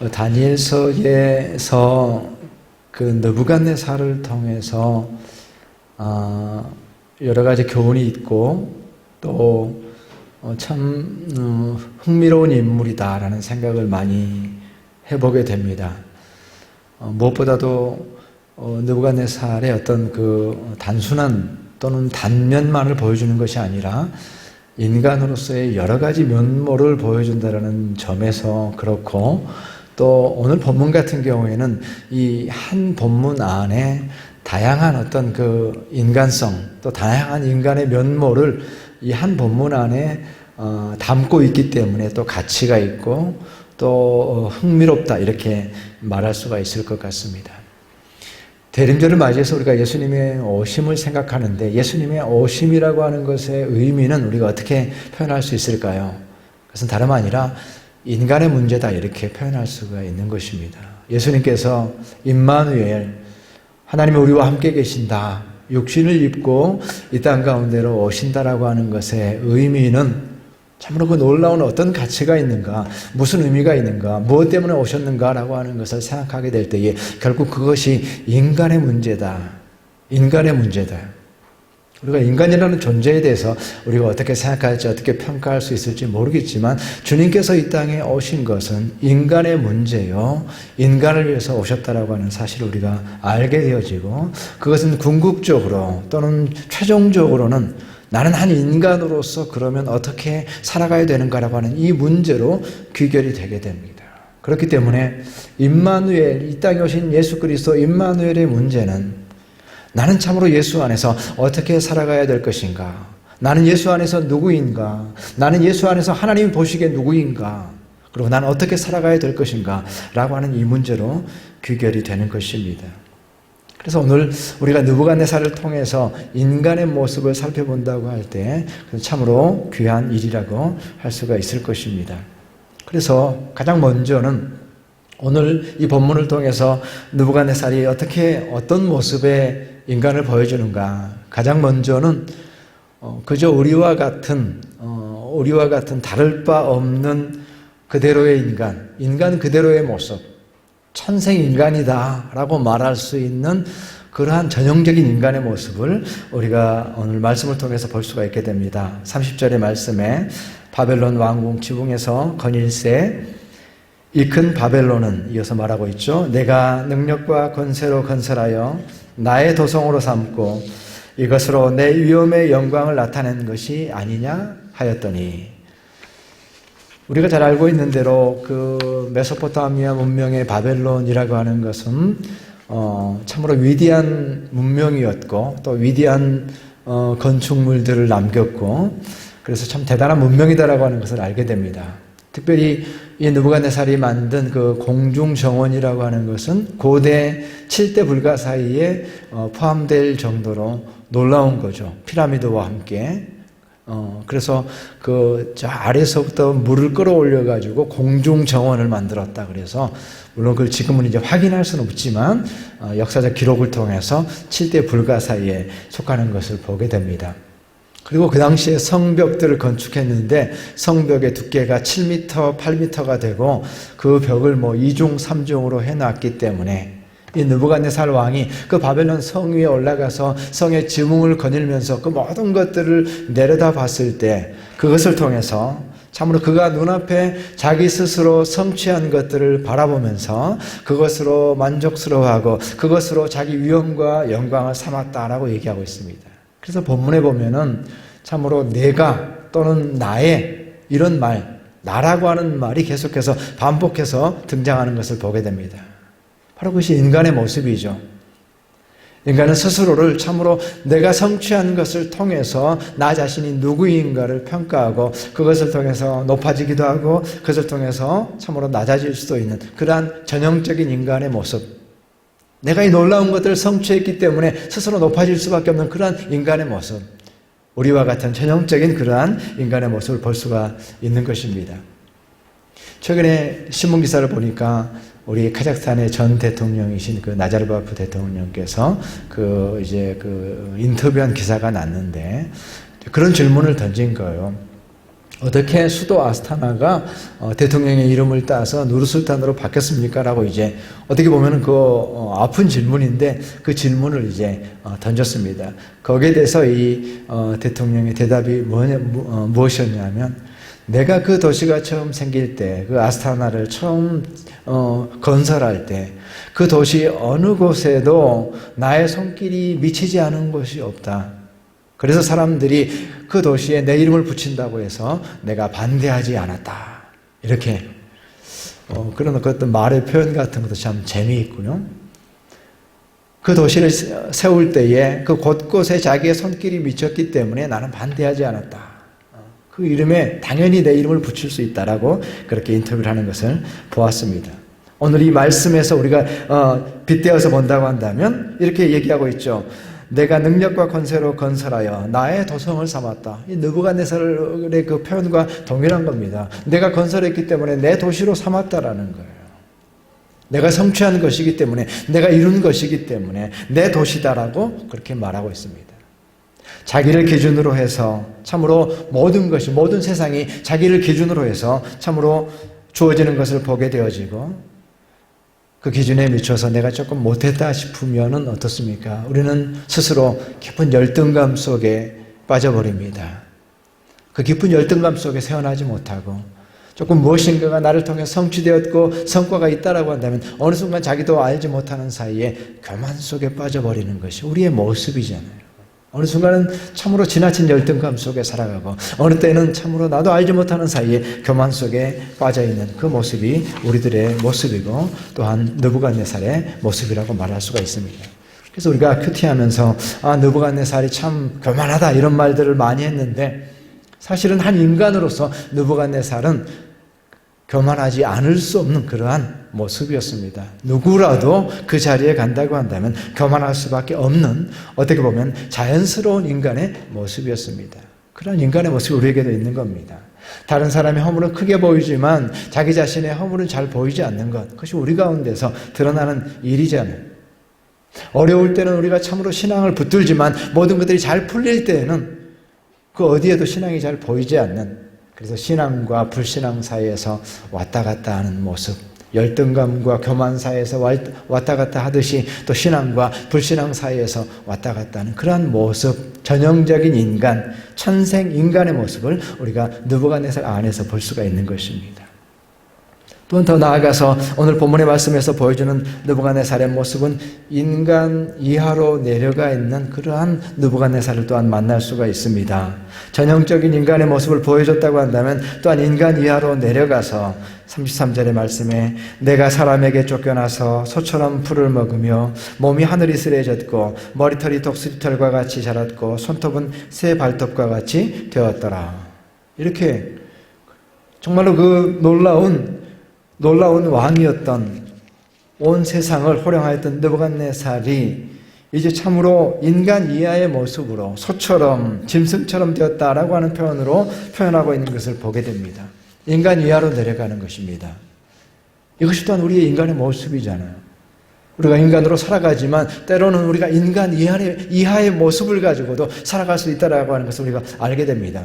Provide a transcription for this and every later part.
다니엘서에서 그 느부갓네살을 통해서 여러 가지 교훈이 있고 또 참 흥미로운 인물이다라는 생각을 많이 해보게 됩니다. 무엇보다도 느부갓네살의 어떤 그 단순한 또는 단면만을 보여주는 것이 아니라 인간으로서의 여러 가지 면모를 보여준다는 점에서 그렇고, 또 오늘 본문 같은 경우에는 이 한 본문 안에 다양한 어떤 그 인간성, 또 다양한 인간의 면모를 이 한 본문 안에 담고 있기 때문에 또 가치가 있고 또 흥미롭다, 이렇게 말할 수가 있을 것 같습니다. 대림절을 맞이해서 우리가 예수님의 오심을 생각하는데, 예수님의 오심이라고 하는 것의 의미는 우리가 어떻게 표현할 수 있을까요? 그것은 다름 아니라 인간의 문제다, 이렇게 표현할 수가 있는 것입니다. 예수님께서 임마누엘, 하나님이 우리와 함께 계신다, 육신을 입고 이 땅 가운데로 오신다라고 하는 것의 의미는 참으로 그 놀라운 어떤 가치가 있는가, 무슨 의미가 있는가, 무엇 때문에 오셨는가라고 하는 것을 생각하게 될 때에 결국 그것이 인간의 문제다. 인간의 문제다. 우리가 인간이라는 존재에 대해서 우리가 어떻게 생각할지, 어떻게 평가할 수 있을지 모르겠지만, 주님께서 이 땅에 오신 것은 인간의 문제요, 인간을 위해서 오셨다라고 하는 사실을 우리가 알게 되어지고, 그것은 궁극적으로 또는 최종적으로는 나는 한 인간으로서 그러면 어떻게 살아가야 되는가라고 하는 이 문제로 귀결이 되게 됩니다. 그렇기 때문에 임마누엘, 이 땅에 오신 예수 그리스도 임마누엘의 문제는 나는 참으로 예수 안에서 어떻게 살아가야 될 것인가, 나는 예수 안에서 누구인가, 나는 예수 안에서 하나님이 보시기에 누구인가, 그리고 나는 어떻게 살아가야 될 것인가 라고 하는 이 문제로 귀결이 되는 것입니다. 그래서 오늘 우리가 느부갓네살을 통해서 인간의 모습을 살펴본다고 할 때 참으로 귀한 일이라고 할 수가 있을 것입니다. 그래서 가장 먼저는 오늘 이 본문을 통해서 느부갓네살이 어떤 모습의 인간을 보여주는가, 가장 먼저는 그저 우리와 같은 다를 바 없는 그대로의 인간 그대로의 모습, 천생인간이다 라고 말할 수 있는 그러한 전형적인 인간의 모습을 우리가 오늘 말씀을 통해서 볼 수가 있게 됩니다. 30절의 말씀에 바벨론 왕궁 지붕에서 거닐세 이 큰 바벨론은, 이어서 말하고 있죠. 내가 능력과 권세로 건설하여 나의 도성으로 삼고 이것으로 내 위엄의 영광을 나타낸 것이 아니냐 하였더니, 우리가 잘 알고 있는 대로 그 메소포타미아 문명의 바벨론이라고 하는 것은 참으로 위대한 문명이었고 또 위대한 건축물들을 남겼고, 그래서 참 대단한 문명이다라고 하는 것을 알게 됩니다. 특별히 이 느부갓네살이 만든 그 공중정원이라고 하는 것은 고대 7대 불가 사이에 포함될 정도로 놀라운 거죠. 피라미드와 함께. 그래서 저 아래서부터 물을 끌어올려가지고 공중정원을 만들었다. 그래서 물론 그걸 지금은 이제 확인할 수는 없지만 역사적 기록을 통해서 7대 불가 사이에 속하는 것을 보게 됩니다. 그리고 그 당시에 성벽들을 건축했는데 성벽의 두께가 7m, 8m가 되고 그 벽을 2중, 3중으로 해놨기 때문에 이 느부갓네살 왕이 그 바벨론 성 위에 올라가서 성의 지붕을 거닐면서 그 모든 것들을 내려다 봤을 때 그것을 통해서 참으로 그가 눈앞에 자기 스스로 성취한 것들을 바라보면서 그것으로 만족스러워하고 그것으로 자기 위엄과 영광을 삼았다라고 얘기하고 있습니다. 그래서 본문에 보면은 참으로 내가 또는 나의 이런 말, 나라고 하는 말이 계속해서 반복해서 등장하는 것을 보게 됩니다. 바로 그것이 인간의 모습이죠. 인간은 스스로를 참으로 내가 성취한 것을 통해서 나 자신이 누구인가를 평가하고 그것을 통해서 높아지기도 하고 그것을 통해서 참으로 낮아질 수도 있는 그러한 전형적인 인간의 모습. 내가 이 놀라운 것들을 성취했기 때문에 스스로 높아질 수밖에 없는 그러한 인간의 모습. 우리와 같은 전형적인 그러한 인간의 모습을 볼 수가 있는 것입니다. 최근에 신문기사를 보니까 우리 카자흐스탄의 전 대통령이신 그 나자르바프 대통령께서 인터뷰한 기사가 났는데 그런 질문을 던진 거예요. 어떻게 수도 아스타나가 대통령의 이름을 따서 누르술탄으로 바뀌었습니까? 라고 이제 어떻게 보면 아픈 질문인데 그 질문을 이제 던졌습니다. 거기에 대해서 이 대통령의 대답이 무엇이었냐면, 내가 그 도시가 처음 생길 때, 그 아스타나를 처음 건설할 때, 그 도시 어느 곳에도 나의 손길이 미치지 않은 곳이 없다. 그래서 사람들이 그 도시에 내 이름을 붙인다고 해서 내가 반대하지 않았다. 이렇게 그런 어떤 말의 표현 같은 것도 참 재미있군요. 그 도시를 세울 때에 그 곳곳에 자기의 손길이 미쳤기 때문에 나는 반대하지 않았다. 그 이름에 당연히 내 이름을 붙일 수 있다라고 그렇게 인터뷰를 하는 것을 보았습니다. 오늘 이 말씀에서 우리가 빗대어서 본다고 한다면 이렇게 얘기하고 있죠. 내가 능력과 권세로 건설하여 나의 도성을 삼았다. 이 느부갓네살의 그 표현과 동일한 겁니다. 내가 건설했기 때문에 내 도시로 삼았다라는 거예요. 내가 성취한 것이기 때문에, 내가 이룬 것이기 때문에 내 도시다라고 그렇게 말하고 있습니다. 자기를 기준으로 해서 참으로 모든 것이, 모든 세상이 자기를 기준으로 해서 참으로 주어지는 것을 보게 되어지고, 그 기준에 미쳐서 내가 조금 못했다 싶으면 어떻습니까? 우리는 스스로 깊은 열등감 속에 빠져버립니다. 그 깊은 열등감 속에 세어나지 못하고 조금 무엇인가가 나를 통해 성취되었고 성과가 있다라고 한다면 어느 순간 자기도 알지 못하는 사이에 교만 속에 빠져버리는 것이 우리의 모습이잖아요. 어느 순간은 참으로 지나친 열등감 속에 살아가고, 어느 때는 참으로 나도 알지 못하는 사이에 교만 속에 빠져있는 그 모습이 우리들의 모습이고, 또한 느부갓네살의 모습이라고 말할 수가 있습니다. 그래서 우리가 큐티하면서 느부갓네살이 참 교만하다 이런 말들을 많이 했는데, 사실은 한 인간으로서 느부갓네살은 교만하지 않을 수 없는 그러한 모습이었습니다. 누구라도 그 자리에 간다고 한다면 교만할 수밖에 없는, 어떻게 보면 자연스러운 인간의 모습이었습니다. 그런 인간의 모습이 우리에게도 있는 겁니다. 다른 사람의 허물은 크게 보이지만 자기 자신의 허물은 잘 보이지 않는 것, 그것이 우리 가운데서 드러나는 일이잖아요. 어려울 때는 우리가 참으로 신앙을 붙들지만 모든 것들이 잘 풀릴 때에는 그 어디에도 신앙이 잘 보이지 않는, 그래서 신앙과 불신앙 사이에서 왔다 갔다 하는 모습, 열등감과 교만 사이에서 왔다 갔다 하듯이 또 신앙과 불신앙 사이에서 왔다 갔다 하는 그러한 모습, 전형적인 인간, 천생 인간의 모습을 우리가 느부갓네살 안에서 볼 수가 있는 것입니다. 또한 더 나아가서 오늘 본문의 말씀에서 보여주는 느부갓네살의 모습은 인간 이하로 내려가 있는 그러한 느부갓네살을 또한 만날 수가 있습니다. 전형적인 인간의 모습을 보여줬다고 한다면 또한 인간 이하로 내려가서 33절의 말씀에 내가 사람에게 쫓겨나서 소처럼 풀을 먹으며 몸이 하늘이슬해졌고 머리털이 독수리털과 같이 자랐고 손톱은 새 발톱과 같이 되었더라. 이렇게 정말로 그 놀라운 왕이었던, 온 세상을 호령하였던 느부갓네살이 이제 참으로 인간 이하의 모습으로 소처럼 짐승처럼 되었다라고 하는 표현으로 표현하고 있는 것을 보게 됩니다. 인간 이하로 내려가는 것입니다. 이것이 또한 우리의 인간의 모습이잖아요. 우리가 인간으로 살아가지만 때로는 우리가 인간 이하의 모습을 가지고도 살아갈 수 있다라고 하는 것을 우리가 알게 됩니다.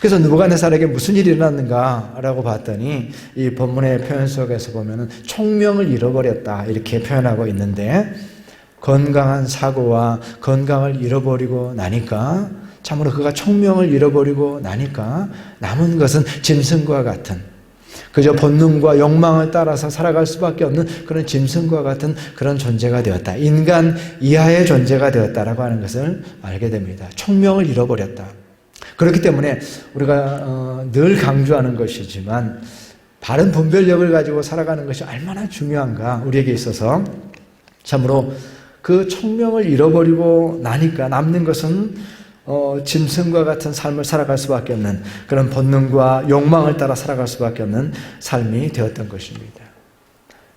그래서 느부갓네살에게 무슨 일이 일어났는가라고 봤더니 이 본문의 표현 속에서 보면은 총명을 잃어버렸다 이렇게 표현하고 있는데, 건강한 사고와 건강을 잃어버리고 나니까, 참으로 그가 총명을 잃어버리고 나니까 남은 것은 짐승과 같은, 그저 본능과 욕망을 따라서 살아갈 수밖에 없는 그런 짐승과 같은 그런 존재가 되었다. 인간 이하의 존재가 되었다라고 하는 것을 알게 됩니다. 총명을 잃어버렸다. 그렇기 때문에 우리가 늘 강조하는 것이지만 바른 분별력을 가지고 살아가는 것이 얼마나 중요한가, 우리에게 있어서. 참으로 그 총명을 잃어버리고 나니까 남는 것은 짐승과 같은 삶을 살아갈 수밖에 없는 그런 본능과 욕망을 따라 살아갈 수밖에 없는 삶이 되었던 것입니다.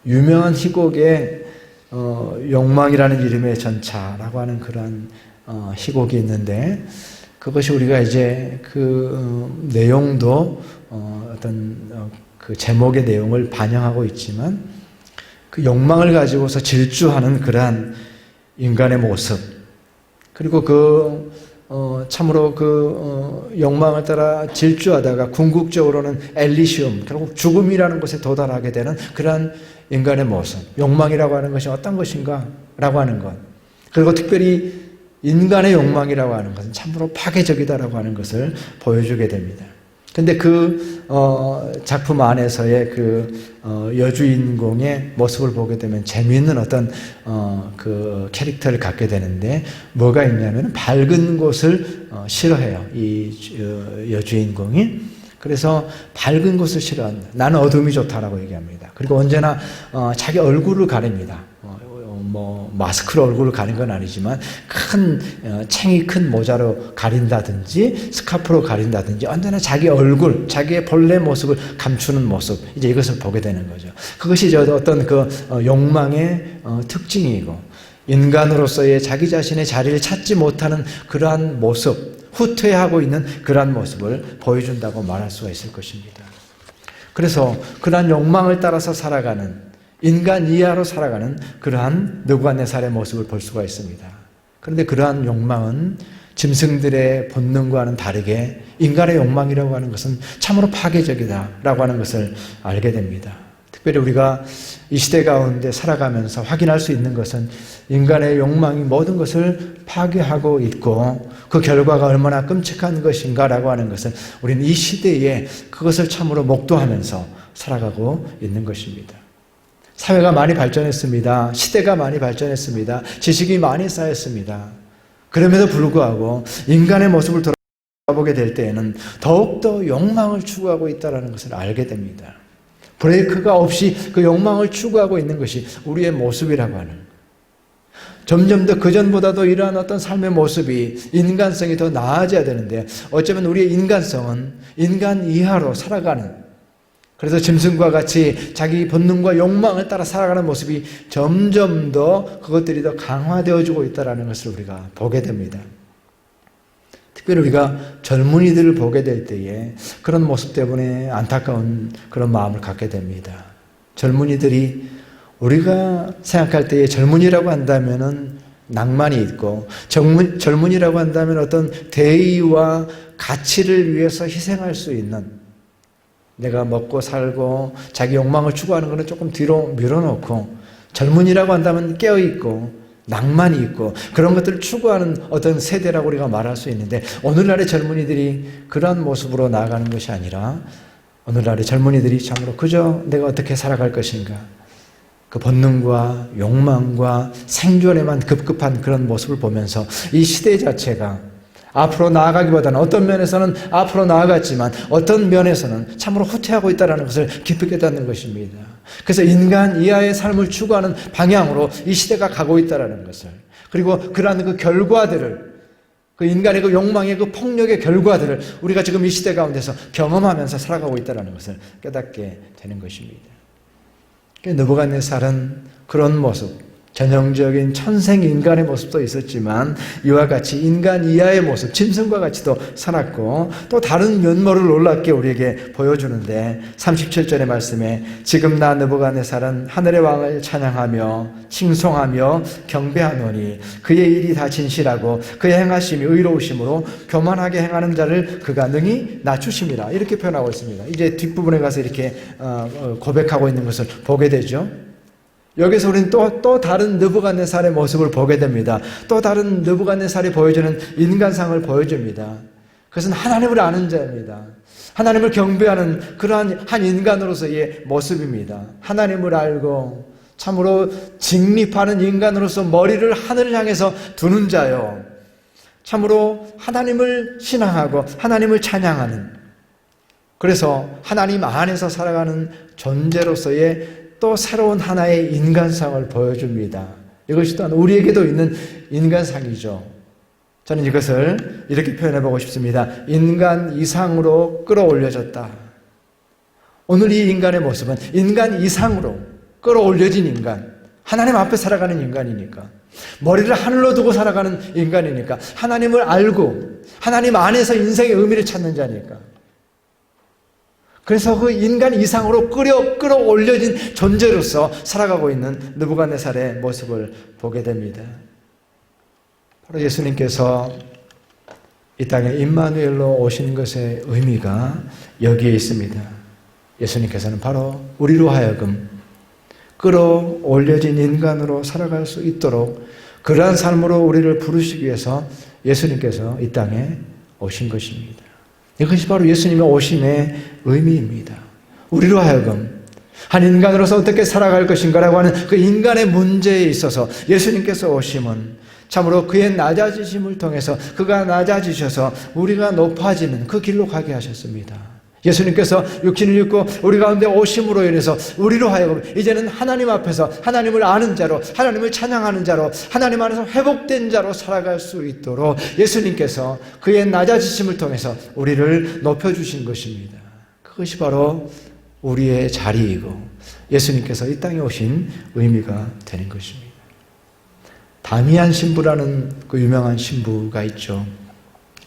유명한 희곡에 욕망이라는 이름의 전차라고 하는 그런 희곡이 있는데, 그것이 우리가 이제 그 내용도 어떤 그 제목의 내용을 반영하고 있지만, 그 욕망을 가지고서 질주하는 그러한 인간의 모습, 그리고 그 참으로 욕망을 따라 질주하다가 궁극적으로는 엘리시움, 결국 죽음이라는 곳에 도달하게 되는 그러한 인간의 모습. 욕망이라고 하는 것이 어떤 것인가? 라고 하는 것. 그리고 특별히 인간의 욕망이라고 하는 것은 참으로 파괴적이다라고 하는 것을 보여주게 됩니다. 근데 작품 안에서의 여주인공의 모습을 보게 되면 재미있는 어떤 캐릭터를 갖게 되는데, 뭐가 있냐면 밝은 곳을 싫어해요. 이 여주인공이. 그래서 밝은 곳을 싫어한다. 나는 어둠이 좋다라고 얘기합니다. 그리고 언제나 자기 얼굴을 가립니다. 마스크로 얼굴을 가린 건 아니지만 챙이 큰 모자로 가린다든지 스카프로 가린다든지 언제나 자기 얼굴, 자기의 본래 모습을 감추는 모습, 이제 이것을 보게 되는 거죠. 그것이 어떤 욕망의 특징이고, 인간으로서의 자기 자신의 자리를 찾지 못하는 그러한 모습, 후퇴하고 있는 그러한 모습을 보여준다고 말할 수가 있을 것입니다. 그래서 그러한 욕망을 따라서 살아가는, 인간 이하로 살아가는 그러한 느부갓네살의 모습을 볼 수가 있습니다. 그런데 그러한 욕망은 짐승들의 본능과는 다르게 인간의 욕망이라고 하는 것은 참으로 파괴적이다라고 하는 것을 알게 됩니다. 특별히 우리가 이 시대 가운데 살아가면서 확인할 수 있는 것은 인간의 욕망이 모든 것을 파괴하고 있고, 그 결과가 얼마나 끔찍한 것인가라고 하는 것을 우리는 이 시대에 그것을 참으로 목도하면서 살아가고 있는 것입니다. 사회가 많이 발전했습니다. 시대가 많이 발전했습니다. 지식이 많이 쌓였습니다. 그럼에도 불구하고 인간의 모습을 돌아보게 될 때에는 더욱더 욕망을 추구하고 있다는 것을 알게 됩니다. 브레이크가 없이 그 욕망을 추구하고 있는 것이 우리의 모습이라고 하는 거예요. 점점 더 그전보다도 이러한 어떤 삶의 모습이, 인간성이 더 나아져야 되는데, 어쩌면 우리의 인간성은 인간 이하로 살아가는, 그래서 짐승과 같이 자기 본능과 욕망을 따라 살아가는 모습이 점점 더 그것들이 더 강화되어지고 있다는 것을 우리가 보게 됩니다. 특별히 우리가 젊은이들을 보게 될 때에 그런 모습 때문에 안타까운 그런 마음을 갖게 됩니다. 젊은이들이, 우리가 생각할 때에 젊은이라고 한다면은 낭만이 있고, 젊은이라고 한다면 어떤 대의와 가치를 위해서 희생할 수 있는, 내가 먹고 살고 자기 욕망을 추구하는 것은 조금 뒤로 밀어놓고, 젊은이라고 한다면 깨어있고 낭만이 있고 그런 것들을 추구하는 어떤 세대라고 우리가 말할 수 있는데, 오늘날의 젊은이들이 그러한 모습으로 나아가는 것이 아니라, 오늘날의 젊은이들이 참으로 그저 내가 어떻게 살아갈 것인가, 그 본능과 욕망과 생존에만 급급한 그런 모습을 보면서 이 시대 자체가 앞으로 나아가기보다는, 어떤 면에서는 앞으로 나아갔지만 어떤 면에서는 참으로 후퇴하고 있다는 것을 깊이 깨닫는 것입니다. 그래서 인간 이하의 삶을 추구하는 방향으로 이 시대가 가고 있다는 것을, 그리고 그러한 그 결과들을, 그 인간의 그 욕망의 그 폭력의 결과들을 우리가 지금 이 시대 가운데서 경험하면서 살아가고 있다는 것을 깨닫게 되는 것입니다. 느부갓네살은 그런 모습, 전형적인 천생 인간의 모습도 있었지만 이와 같이 인간 이하의 모습, 짐승과 같이도 살았고, 또 다른 면모를 놀랍게 우리에게 보여주는데, 37절의 말씀에 지금 나 느부갓네살은 하늘의 왕을 찬양하며 칭송하며 경배하노니 그의 일이 다 진실하고 그의 행하심이 의로우심으로 교만하게 행하는 자를 그가 능히 낮추심이라, 이렇게 표현하고 있습니다. 이제 뒷부분에 가서 이렇게 고백하고 있는 것을 보게 되죠. 여기서 우리는 또 다른 느부갓네살의 모습을 보게 됩니다. 또 다른 느부갓네살이 보여주는 인간상을 보여줍니다. 그것은 하나님을 아는 자입니다. 하나님을 경배하는 그러한 한 인간으로서의 모습입니다. 하나님을 알고 참으로 직립하는 인간으로서 머리를 하늘을 향해서 두는 자요, 참으로 하나님을 신앙하고 하나님을 찬양하는, 그래서 하나님 안에서 살아가는 존재로서의 또 새로운 하나의 인간상을 보여줍니다. 이것이 또한 우리에게도 있는 인간상이죠. 저는 이것을 이렇게 표현해보고 싶습니다. 인간 이상으로 끌어올려졌다. 오늘 이 인간의 모습은 인간 이상으로 끌어올려진 인간, 하나님 앞에 살아가는 인간이니까, 머리를 하늘로 두고 살아가는 인간이니까, 하나님을 알고 하나님 안에서 인생의 의미를 찾는 자니까, 그래서 그 인간 이상으로 끌어올려진 존재로서 살아가고 있는 느부갓네살의 모습을 보게 됩니다. 바로 예수님께서 이 땅에 임마누엘로 오신 것의 의미가 여기에 있습니다. 예수님께서는 바로 우리로 하여금 끌어올려진 인간으로 살아갈 수 있도록 그러한 삶으로 우리를 부르시기 위해서 예수님께서 이 땅에 오신 것입니다. 이것이 바로 예수님의 오심의 의미입니다. 우리로 하여금 한 인간으로서 어떻게 살아갈 것인가라고 하는 그 인간의 문제에 있어서 예수님께서 오심은 참으로 그의 낮아지심을 통해서 그가 낮아지셔서 우리가 높아지는 그 길로 가게 하셨습니다. 예수님께서 육신을 입고 우리 가운데 오심으로 인해서 우리로 하여금 이제는 하나님 앞에서 하나님을 아는 자로, 하나님을 찬양하는 자로, 하나님 안에서 회복된 자로 살아갈 수 있도록 예수님께서 그의 낮아지심을 통해서 우리를 높여주신 것입니다. 그것이 바로 우리의 자리이고 예수님께서 이 땅에 오신 의미가 되는 것입니다. 다미안 신부라는 그 유명한 신부가 있죠.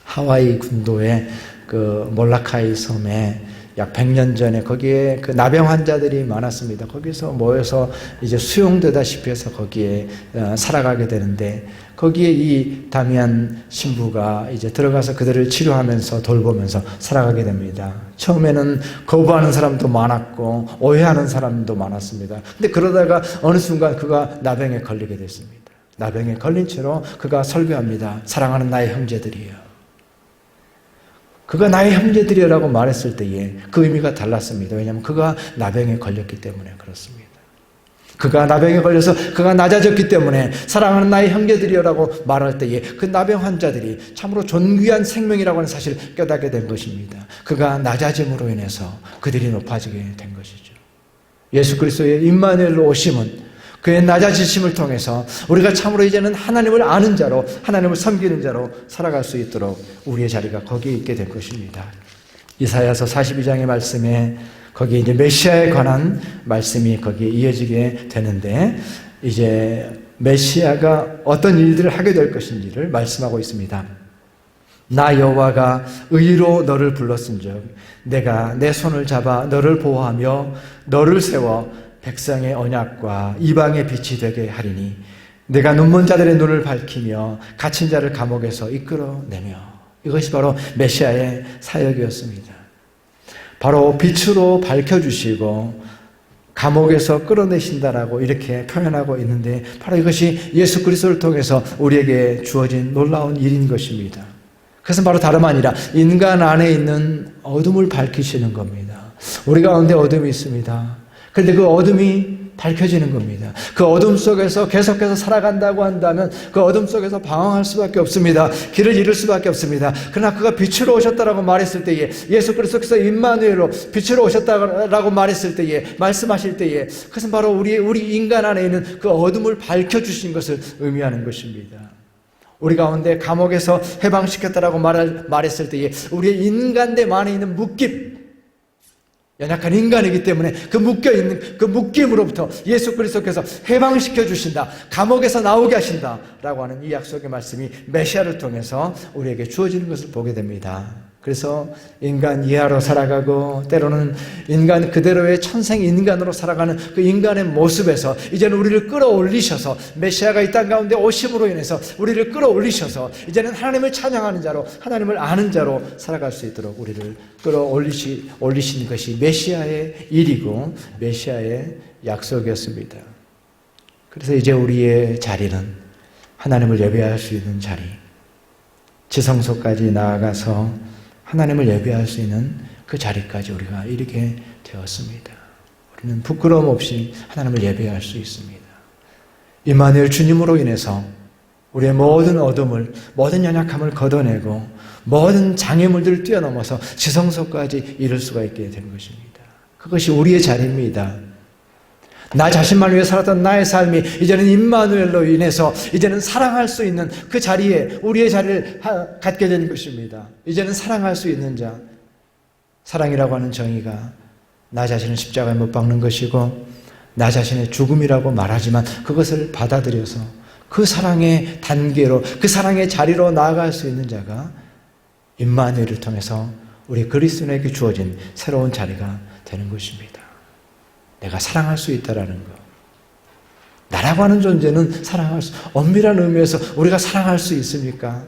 하와이 군도의 그 몰라카이 섬에 약 100년 전에 거기에 그 나병 환자들이 많았습니다. 거기서 모여서 이제 수용되다시피 해서 거기에 살아가게 되는데 거기에 이 다미안 신부가 이제 들어가서 그들을 치료하면서 돌보면서 살아가게 됩니다. 처음에는 거부하는 사람도 많았고 오해하는 사람도 많았습니다. 근데 그러다가 어느 순간 그가 나병에 걸리게 됐습니다. 나병에 걸린 채로 그가 설교합니다. 사랑하는 나의 형제들이여. 그가 나의 형제들이라고 말했을 때에 그 의미가 달랐습니다. 왜냐하면 그가 나병에 걸렸기 때문에 그렇습니다. 그가 나병에 걸려서 그가 낮아졌기 때문에 사랑하는 나의 형제들이라고 말할 때에 그 나병 환자들이 참으로 존귀한 생명이라고 하는 사실을 깨닫게 된 것입니다. 그가 낮아짐으로 인해서 그들이 높아지게 된 것이죠. 예수 그리스도의 임마누엘로 오심은 그의 낮아지심을 통해서 우리가 참으로 이제는 하나님을 아는 자로, 하나님을 섬기는 자로 살아갈 수 있도록 우리의 자리가 거기에 있게 될 것입니다. 이사야서 42장의 말씀에 거기에 이제 메시아에 관한 말씀이 거기에 이어지게 되는데 이제 메시아가 어떤 일들을 하게 될 것인지를 말씀하고 있습니다. 나 여호와가 의로 너를 불렀은즉 내가 내 손을 잡아 너를 보호하며 너를 세워 백성의 언약과 이방의 빛이 되게 하리니 내가 눈먼 자들의 눈을 밝히며 갇힌 자를 감옥에서 이끌어내며 이것이 바로 메시아의 사역이었습니다. 바로 빛으로 밝혀주시고 감옥에서 끌어내신다라고 이렇게 표현하고 있는데 바로 이것이 예수 그리스도를 통해서 우리에게 주어진 놀라운 일인 것입니다. 그것은 바로 다름 아니라 인간 안에 있는 어둠을 밝히시는 겁니다. 우리 가운데 어둠이 있습니다. 그런데 그 어둠이 밝혀지는 겁니다. 그 어둠 속에서 계속해서 살아간다고 한다면 그 어둠 속에서 방황할 수밖에 없습니다. 길을 잃을 수밖에 없습니다. 그러나 그가 빛으로 오셨다라고 말했을 때에 예수 그리스도께서 임마누엘로 빛으로 오셨다라고 말했을 때에 말씀하실 때에 그것은 바로 우리 인간 안에 있는 그 어둠을 밝혀주신 것을 의미하는 것입니다. 우리 가운데 감옥에서 해방시켰다라고 말했을 때에 우리의 인간됨 안에 있는 묶임 연약한 인간이기 때문에 그 묶여있는 그 묶임으로부터 예수 그리스도께서 해방시켜 주신다. 감옥에서 나오게 하신다. 라고 하는 이 약속의 말씀이 메시아를 통해서 우리에게 주어지는 것을 보게 됩니다. 그래서 인간 이하로 살아가고 때로는 인간 그대로의 천생 인간으로 살아가는 그 인간의 모습에서 이제는 우리를 끌어올리셔서 메시아가 이 땅 가운데 오심으로 인해서 우리를 끌어올리셔서 이제는 하나님을 찬양하는 자로 하나님을 아는 자로 살아갈 수 있도록 우리를 끌어올리신 것이 메시아의 일이고 메시아의 약속이었습니다. 그래서 이제 우리의 자리는 하나님을 예배할 수 있는 자리, 지성소까지 나아가서 하나님을 예배할 수 있는 그 자리까지 우리가 이르게 되었습니다. 우리는 부끄러움 없이 하나님을 예배할 수 있습니다. 임마누엘 주님으로 인해서 우리의 모든 어둠을, 모든 연약함을 걷어내고 모든 장애물들을 뛰어넘어서 지성소까지 이룰 수가 있게 된 것입니다. 그것이 우리의 자리입니다. 나 자신만 위해 살았던 나의 삶이 이제는 임마누엘로 인해서 이제는 사랑할 수 있는 그 자리에 우리의 자리를 갖게 된 것입니다. 이제는 사랑할 수 있는 자, 사랑이라고 하는 정의가 나 자신을 십자가에 못 박는 것이고 나 자신의 죽음이라고 말하지만 그것을 받아들여서 그 사랑의 단계로 그 사랑의 자리로 나아갈 수 있는 자가 임마누엘을 통해서 우리 그리스도인에게 주어진 새로운 자리가 되는 것입니다. 내가 사랑할 수 있다라는 것. 나라고 하는 존재는 사랑할 수, 엄밀한 의미에서 우리가 사랑할 수 있습니까?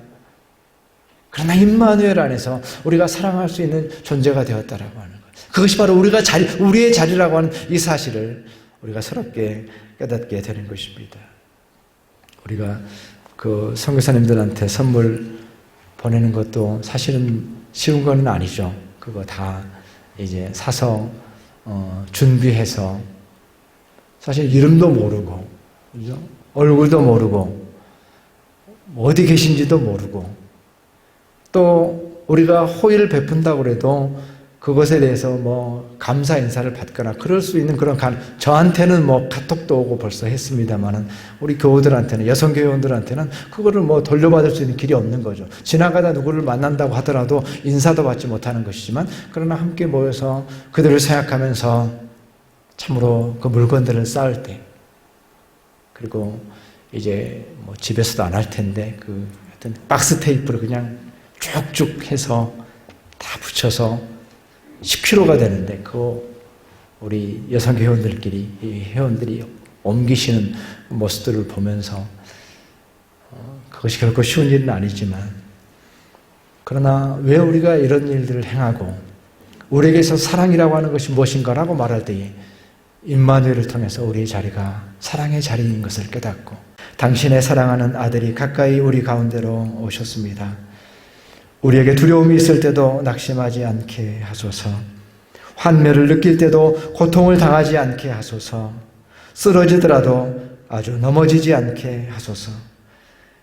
그러나 임마누엘 안에서 우리가 사랑할 수 있는 존재가 되었다라고 하는 것. 그것이 바로 우리의 자리라고 하는 이 사실을 우리가 새롭게 깨닫게 되는 것입니다. 우리가 그 선교사님들한테 선물 보내는 것도 사실은 쉬운 건 아니죠. 그거 다 이제 사서 준비해서 사실 이름도 모르고, 그죠? 얼굴도 모르고, 어디 계신지도 모르고, 또 우리가 호의를 베푼다고 해도 그것에 대해서 뭐 감사 인사를 받거나 그럴 수 있는 그런 저한테는 뭐 카톡도 오고 벌써 했습니다만은 우리 교우들한테는, 여성 교우들한테는 그거를 뭐 돌려받을 수 있는 길이 없는 거죠. 지나가다 누구를 만난다고 하더라도 인사도 받지 못하는 것이지만, 그러나 함께 모여서 그들을 생각하면서 참으로 그 물건들을 쌓을 때, 그리고 이제 뭐 집에서도 안 할 텐데 그 하여튼 박스 테이프를 그냥 쭉쭉 해서 다 붙여서 10kg가 되는데 우리 여성 회원들끼리 이 회원들이 옮기시는 모습들을 보면서 그것이 결코 쉬운 일은 아니지만, 그러나 왜 우리가 이런 일들을 행하고 우리에게서 사랑이라고 하는 것이 무엇인가라고 말할 때에 임마누엘을 통해서 우리의 자리가 사랑의 자리인 것을 깨닫고, 당신의 사랑하는 아들이 가까이 우리 가운데로 오셨습니다. 우리에게 두려움이 있을 때도 낙심하지 않게 하소서. 환멸을 느낄 때도 고통을 당하지 않게 하소서. 쓰러지더라도 아주 넘어지지 않게 하소서.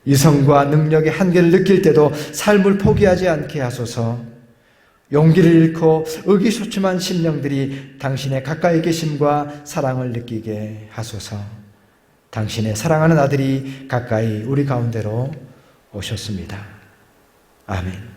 이성과 능력의 한계를 느낄 때도 삶을 포기하지 않게 하소서. 용기를 잃고 의기소침한 심령들이 당신의 가까이 계심과 사랑을 느끼게 하소서. 당신의 사랑하는 아들이 가까이 우리 가운데로 오셨습니다. 아멘.